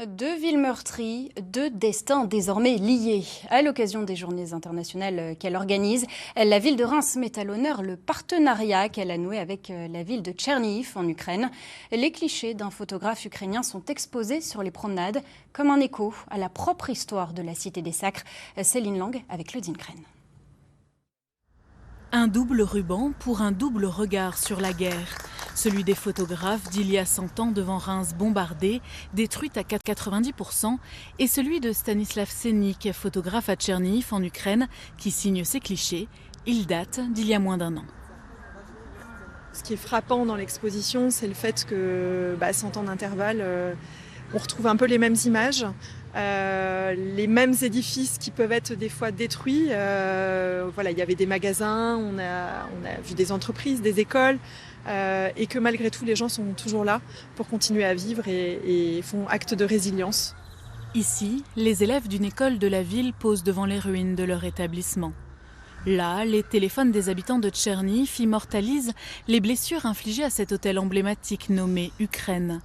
Deux villes meurtries, deux destins désormais liés. À l'occasion des journées internationales qu'elle organise, la ville de Reims met à l'honneur le partenariat qu'elle a noué avec la ville de Tchernihiv en Ukraine. Les clichés d'un photographe ukrainien sont exposés sur les promenades comme un écho à la propre histoire de la Cité des Sacres. Céline Lang avec Claudine Crène. Un double ruban pour un double regard sur la guerre. Celui des photographes d'il y a 100 ans devant Reims bombardée, détruite à 90%, et celui de Stanislav Senik, photographe à Tchernihiv en Ukraine, qui signe ces clichés. Il date d'il y a moins d'1 an. Ce qui est frappant dans l'exposition, c'est le fait que 100 ans d'intervalle, on retrouve un peu les mêmes images, les mêmes édifices qui peuvent être des fois détruits. Il y avait des magasins, on a vu des entreprises, des écoles, et que malgré tout, les gens sont toujours là pour continuer à vivre et font acte de résilience. Ici, les élèves d'une école de la ville posent devant les ruines de leur établissement. Là, les téléphones des habitants de Tchernihiv immortalisent les blessures infligées à cet hôtel emblématique nommé Ukraine.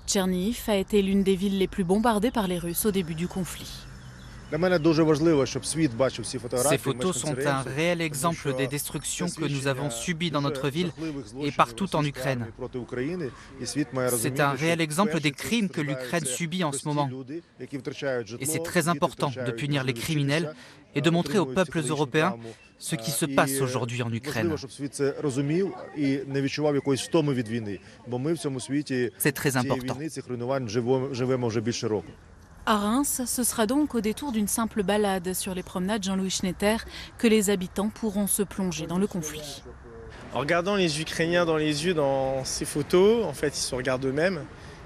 Tchernihiv a été l'une des villes les plus bombardées par les Russes au début du conflit. Ces photos sont un réel exemple des destructions que nous avons subies dans notre ville et partout en Ukraine. C'est un réel exemple des crimes que l'Ukraine subit en ce moment. Et c'est très important de punir les criminels et de montrer aux peuples européens ce qui se passe aujourd'hui en Ukraine. C'est très important. À Reims, ce sera donc au détour d'une simple balade sur les promenades Jean-Louis Schnetter que les habitants pourront se plonger dans le conflit. En regardant les Ukrainiens dans les yeux dans ces photos, en fait, ils se regardent eux-mêmes,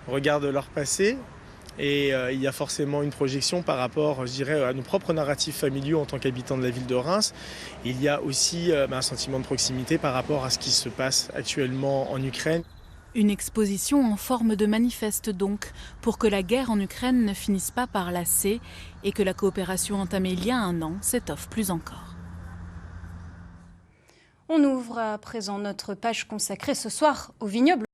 regardent leur passé. Et il y a forcément une projection par rapport, je dirais, à nos propres narratifs familiaux en tant qu'habitants de la ville de Reims. Il y a aussi un sentiment de proximité par rapport à ce qui se passe actuellement en Ukraine. Une exposition en forme de manifeste donc, pour que la guerre en Ukraine ne finisse pas par lasser et que la coopération entamée il y a 1 an s'étoffe plus encore. On ouvre à présent notre page consacrée ce soir au vignoble.